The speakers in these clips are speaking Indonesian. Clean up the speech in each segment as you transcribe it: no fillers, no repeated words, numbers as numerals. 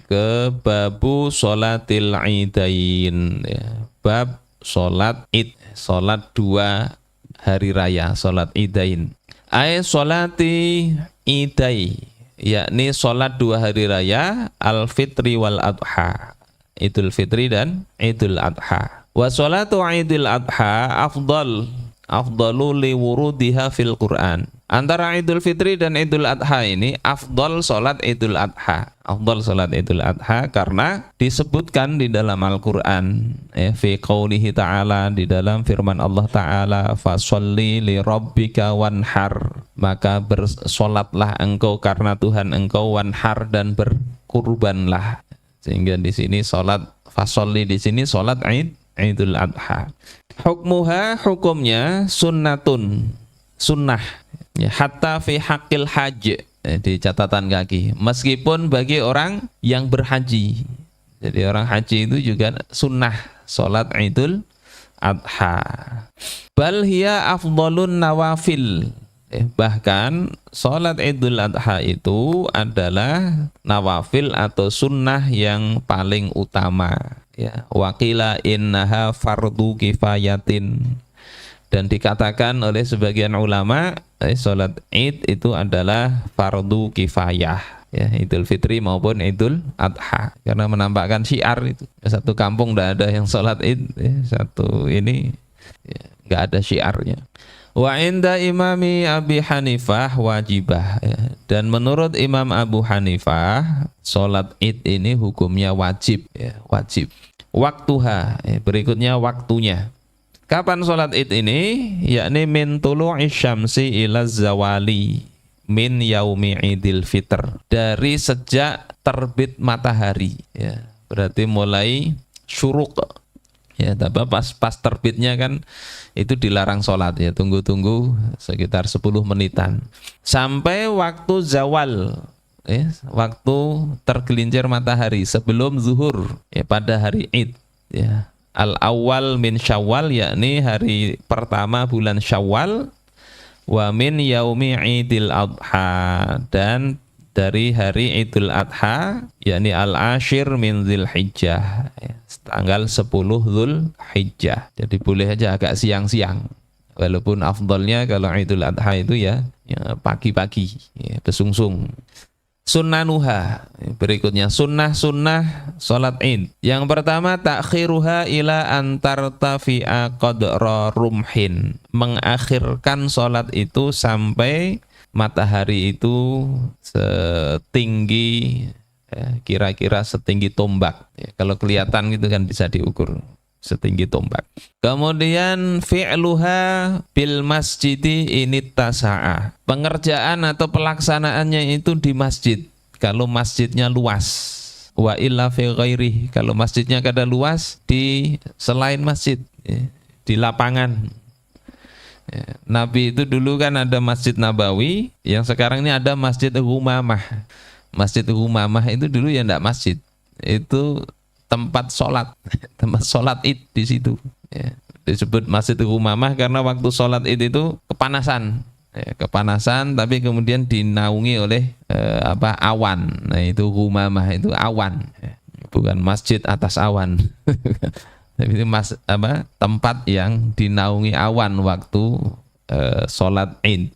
ke babu sholatil idain, ya. Bab sholat id, sholat 2 hari raya, sholat idain. Ay sholati idai, yakni sholat 2 hari raya, al-fitri wal adha, idul fitri dan idul adha. Wa sholatu idul adha afdalu li wurudiha fil Qur'an. Antara Idul Fitri dan Idul Adha ini afdal salat Idul Adha. Afdal salat Idul Adha karena disebutkan di dalam Al-Qur'an, ya, fi qoulihi ta'ala, di dalam firman Allah Ta'ala, fasholli li rabbika wanhar, maka bersolatlah engkau karena Tuhan engkau, wanhar, dan berkurbanlah. Sehingga di sini salat fasholli, di sini salat Idul Adha. Hukmuha, hukumnya sunnatun, sunnah, ya, hatta fi haqqil hajj, di catatan kaki, meskipun bagi orang yang berhaji. Jadi orang haji itu juga sunnah salat Idul Adha. Bal hiya afdalun nawafil, bahkan salat Idul Adha itu adalah nawafil atau sunnah yang paling utama, ya. Waqila innaha fardu kifayatin, dan dikatakan oleh sebagian ulama salat Id itu adalah fardu kifayah, ya, Idul Fitri maupun Idul Adha, karena menampakkan syiar itu. Satu kampung tidak ada yang salat Id, ya, satu ini nggak ada syiarnya. Wa inda imami Abi Hanifah wajibah, ya. Dan menurut Imam Abu Hanifah salat Id ini hukumnya wajib, ya, wajib. Waktuha, ya, berikutnya waktunya. Kapan sholat id ini? Yakni min tulu'i syamsi ila zawali min yaumi idil fitr, dari sejak terbit matahari, ya. Berarti mulai syuruk, ya, tapi pas terbitnya kan itu dilarang sholat, ya, tunggu sekitar 10 menitan sampai waktu zawal, ya, waktu tergelincir matahari sebelum zuhur, ya, pada hari id, ya. Al-awwal min Syawal, yakni hari pertama bulan Syawal, wa min yaumi Idil Adha, dan dari hari Idul Adha, yakni al-ashir min Dzulhijjah, ya, tanggal 10 Dzulhijjah. Jadi boleh aja agak siang-siang, walaupun afdalnya kalau Idul Adha itu ya pagi-pagi, ya, besungsung. Sunnanuha, berikutnya sunnah salat id. Yang pertama takhiruha ila antartafi'a qadra rumhin, mengakhirkan salat itu sampai matahari itu setinggi, ya, kira-kira setinggi tombak, ya, kalau kelihatan gitu kan bisa diukur setinggi tombak. Kemudian fi'luha bil masjidi inittasa'a, pengerjaan atau pelaksanaannya itu di masjid kalau masjidnya luas. Wa illa fi ghairi, kalau masjidnya kada luas, di selain masjid, ya, di lapangan. Ya, Nabi itu dulu kan ada Masjid Nabawi, yang sekarang ini ada Masjid Humamah. Masjid Humamah itu dulu ya enggak masjid, itu tempat sholat id di situ, ya. Disebut Masjid Humamah karena waktu sholat id itu kepanasan, ya, kepanasan, tapi kemudian dinaungi oleh awan. Nah itu Humamah, itu awan, ya. Bukan masjid atas awan. Tapi itu tempat yang dinaungi awan waktu sholat id.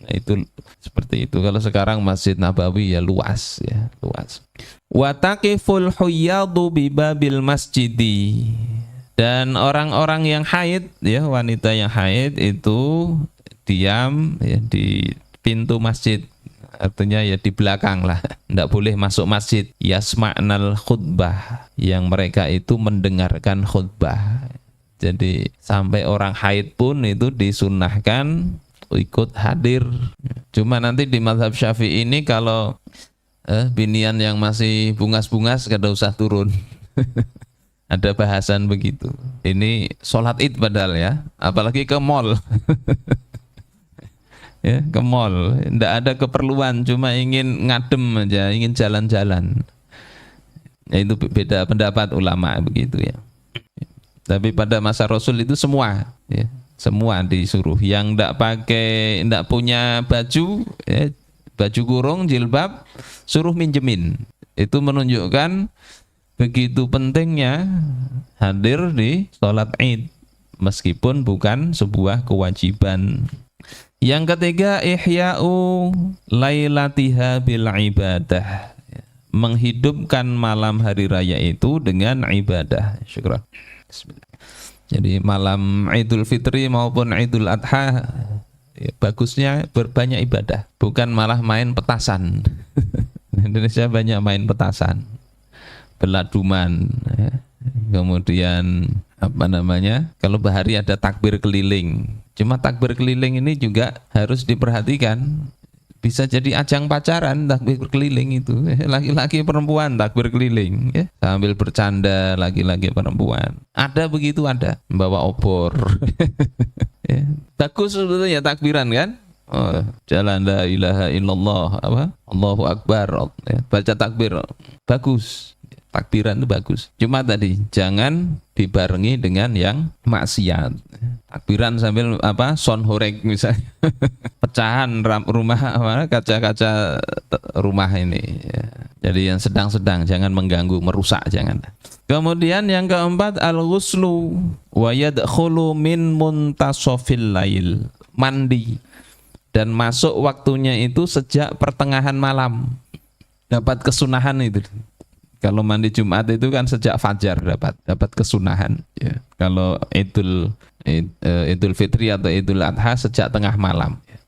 Nah, itu seperti itu. Kalau sekarang Masjid Nabawi ya luas, ya, luas. Wa taqiful huyyadu bi babil masjidi, dan orang-orang yang haid, ya, wanita yang haid itu diam, ya, di pintu masjid, artinya ya di belakang lah, tidak boleh masuk masjid. Yasma'nal khutbah, yang mereka itu mendengarkan khutbah. Jadi sampai orang haid pun itu disunnahkan ikut hadir. Cuma nanti di mazhab Syafi'i ini kalau binian yang masih bungas-bungas kada usah turun. Ada bahasan begitu. Ini sholat id padahal, ya, apalagi ke mall. Ya, ke mall, tidak ada keperluan, cuma ingin ngadem aja, ingin jalan-jalan. Ya, itu beda pendapat ulama begitu, ya. Tapi pada masa Rasul itu semua, ya, semua disuruh. Yang tidak punya baju, ya, baju kurung, jilbab, suruh minjemin. Itu menunjukkan begitu pentingnya hadir di sholat Id meskipun bukan sebuah kewajiban. Yang ketiga, ihya'u lailatiha bil ibadah, menghidupkan malam hari raya itu dengan ibadah. Syukran. Bismillah. Jadi malam Idul Fitri maupun Idul Adha ya, bagusnya berbanyak ibadah, bukan malah main petasan. Indonesia banyak main petasan, beladuman, ya. Kemudian apa namanya? Kalau bahari ada takbir keliling. Cuma takbir keliling ini juga harus diperhatikan. Bisa jadi ajang pacaran takbir keliling itu. Laki-laki perempuan takbir keliling ya. Sambil bercanda laki-laki perempuan. Ada begitu, ada. Membawa obor. Ya. Bagus sebetulnya takbiran kan? Oh, jalan la ilaha illallah apa? Allahu Akbar. Ya. Baca takbir. Bagus. Takbiran itu bagus. Cuma tadi jangan dibarengi dengan yang maksiat. Takbiran sambil apa? Sound horeg misalnya. Pecahan rumah kaca-kaca rumah ini. Ya. Jadi yang sedang-sedang, jangan mengganggu, merusak, jangan. Kemudian yang keempat, al-ghuslu wa yadkhulu min muntasofil lail. Mandi dan masuk waktunya itu sejak pertengahan malam. Dapat kesunahan itu. Kalau mandi Jumat itu kan sejak fajar dapat kesunahan. Ya. Kalau Idul Fitri atau Idul Adha sejak tengah malam. Ya.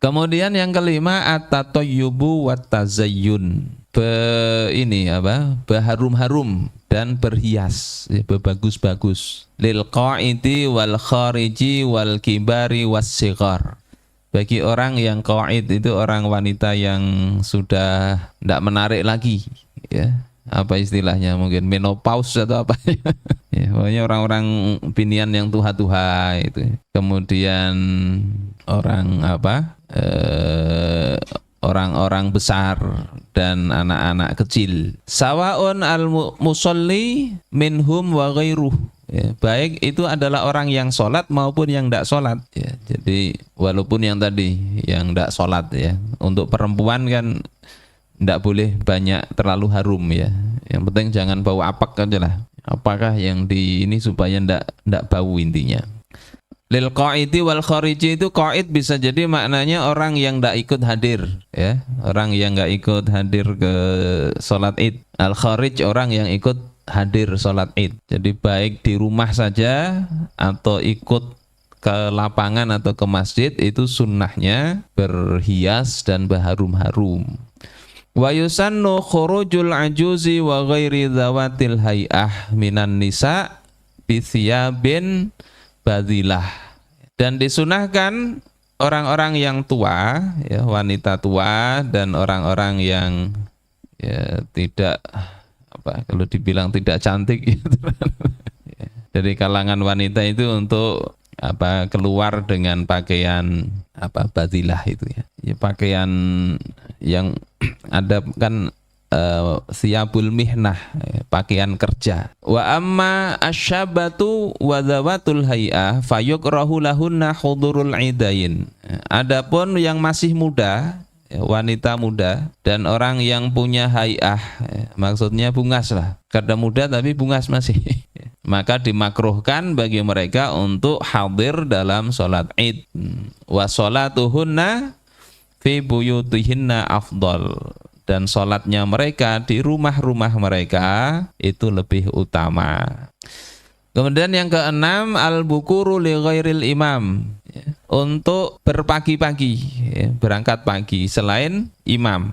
Kemudian yang kelima, at-tatayyubu wat tazayyun. Berharum-harum dan berhias, ya, berbagus-bagus. Lil qaidi wal khariji wal kibari was sighar. Bagi orang yang qaid itu orang wanita yang sudah tidak menarik lagi, ya, apa istilahnya, mungkin menopause atau apa. Ya, pokoknya orang-orang binian yang tua-tua itu. Kemudian orang orang-orang besar dan anak-anak kecil. Sawaun al-musalli minhum wa ghairuh. Ya, baik itu adalah orang yang sholat maupun yang tidak sholat. Ya, jadi walaupun yang tadi yang tidak sholat ya, untuk perempuan kan tidak boleh banyak terlalu harum ya. Yang penting jangan bau apak aja lah. Apakah yang di ini supaya tidak bau intinya. Lil qaidi wal khariji itu qaid bisa jadi maknanya orang yang tidak ikut hadir ya, orang yang nggak ikut hadir ke sholat Id. Al kharij orang yang ikut hadir sholat Id. Jadi baik di rumah saja atau ikut ke lapangan atau ke masjid, itu sunnahnya berhias dan berharum-harum. Wa yusannu khurujul ajuzi wa ghairi dzawatil hay'ah minan nisa bi thiyabin badilah. Dan disunahkan orang-orang yang tua, ya, wanita tua dan orang-orang yang ya tidak kalau dibilang tidak cantik gitu. Ya, dari kalangan wanita itu untuk keluar dengan pakaian badilah itu ya. Ya, pakaian yang ada kan siyabul mihnah, pakaian kerja. Wa amma asyabatu wa dzawatul hay'ah fayukrahu lahunna hudurul idain. Adapun yang masih muda, wanita muda dan orang yang punya hay'ah, maksudnya bungas lah, karena muda tapi bungas masih, maka dimakruhkan bagi mereka untuk hadir dalam sholat Id. Wa sholatuhunna fi buyutihinna afdal. Dan sholatnya mereka di rumah-rumah mereka itu lebih utama. Kemudian yang keenam, al-bukuru li ghairil imam, ya, untuk berpagi-pagi, ya, berangkat pagi selain imam.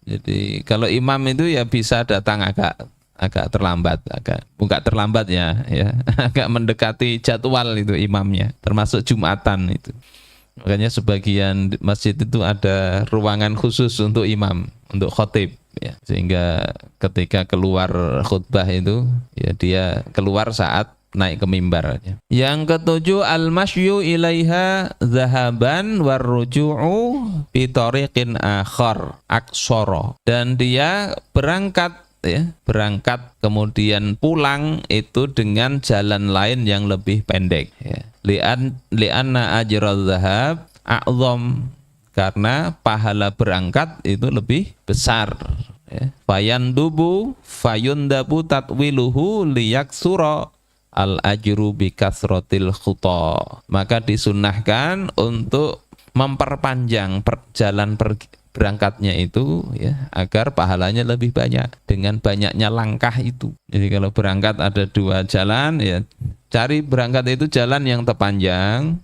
Jadi kalau imam itu ya bisa datang agak terlambat, bukan terlambat ya, agak mendekati jadwal itu imamnya, termasuk Jumatan itu. Makanya sebagian masjid itu ada ruangan khusus untuk imam, untuk khotib, ya. Sehingga ketika keluar khutbah itu ya dia keluar saat naik ke mimbar. Yang ketujuh, al-masyu ilaiha zahaban warruju'u bi tariqin akhar aqsara. Dan dia berangkat kemudian pulang itu dengan jalan lain yang lebih pendek, ya. Li'anna ajral zahab a'zam, karena pahala berangkat itu lebih besar. Fayandubu fayundabu tatwiluhu liyaksura al ajru bi kasratil khuta. Maka disunnahkan untuk memperpanjang jalan berangkatnya itu ya, agar pahalanya lebih banyak dengan banyaknya langkah itu. Jadi kalau berangkat ada 2 jalan ya, cari berangkat itu jalan yang terpanjang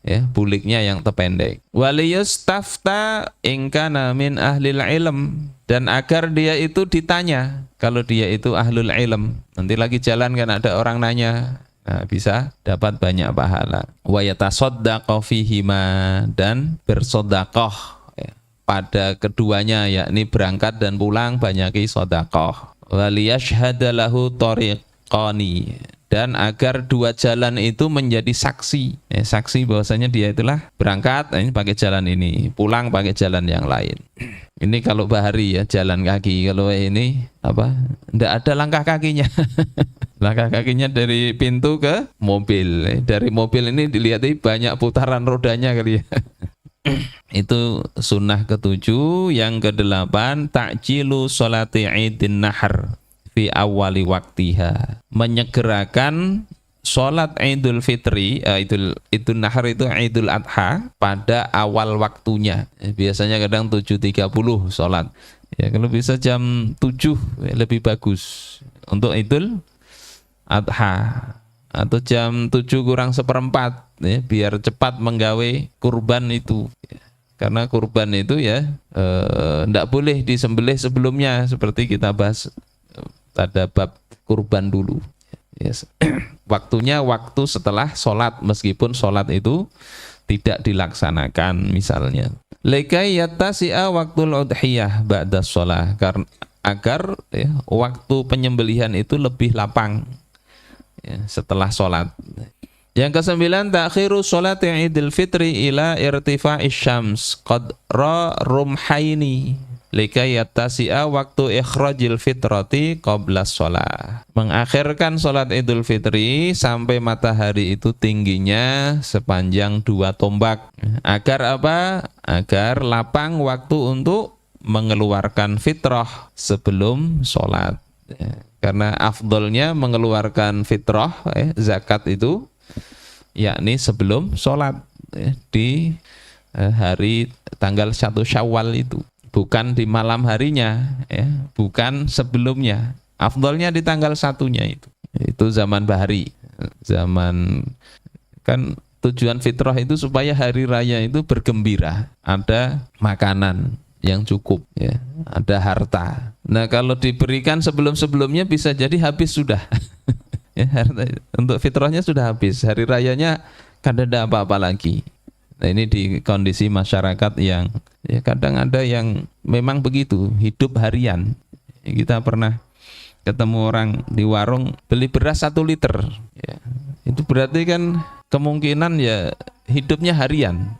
ya, buliknya yang terpendek. Waliyustafta in kana min ahlil ilm, dan agar dia itu ditanya kalau dia itu ahlul ilm. Nanti lagi jalan kan ada orang nanya, nah, bisa dapat banyak pahala. Wa yatasaddaqu fihima, dan bersedekah ya, pada keduanya, yakni berangkat dan pulang banyaki sedekah. Wa liyashhada lahu tariqani, dan agar 2 jalan itu menjadi saksi ya, saksi bahwasanya dia itulah berangkat ini pakai jalan ini, pulang pakai jalan yang lain. Ini kalau bahari ya, jalan kaki. Kalau ini apa, enggak ada langkah kakinya. Langkah kakinya dari pintu ke mobil. Dari mobil ini dilihat banyak putaran rodanya kali ya. Itu sunnah ke-7. Yang ke-8, ta'jilu sholati idin nahar fi awali waktiha, menyegerakan sholat Idul Fitri, Idul Nahar itu Idul Adha pada awal waktunya. Biasanya kadang 7.30 sholat. Ya, kalau bisa jam 7 lebih bagus untuk Idul Adha, atau jam 7 kurang seperempat ya, biar cepat menggawe kurban itu. Karena kurban itu ya tidak boleh disembelih sebelumnya, seperti kita bahas pada bab kurban dulu. Yes. Waktunya waktu setelah sholat, meskipun sholat itu tidak dilaksanakan misalnya. Likai yattasi'a waktul udhiyah ba'da sholah, agar ya, waktu penyembelihan itu lebih lapang ya, setelah sholat. Yang ke-9, ta'khiru sholati Idul Fitri ila irtifa'i syams qadra rumhaini likai yattasi'a waktu ikhrajil fitrati qabla sholah. Mengakhirkan sholat Idul Fitri sampai matahari itu tingginya sepanjang 2 tombak. Agar apa? Agar lapang waktu untuk mengeluarkan fitrah sebelum sholat. Karena afdolnya mengeluarkan fitrah zakat itu yakni sebelum sholat di hari tanggal 1 Syawal itu. Bukan di malam harinya ya, bukan sebelumnya. Afdolnya di tanggal 1-nya itu. Itu zaman bahari. Zaman kan tujuan fitrah itu supaya hari raya itu bergembira, ada makanan yang cukup ya, ada harta. Nah, kalau diberikan sebelum-sebelumnya bisa jadi habis sudah. Ya, harta untuk fitrahnya sudah habis. Hari rayanya kan ada apa-apa lagi. Nah, ini di kondisi masyarakat yang ya, kadang ada yang memang begitu, hidup harian. Kita pernah ketemu orang di warung beli beras 1 liter. Ya, itu berarti kan kemungkinan ya hidupnya harian.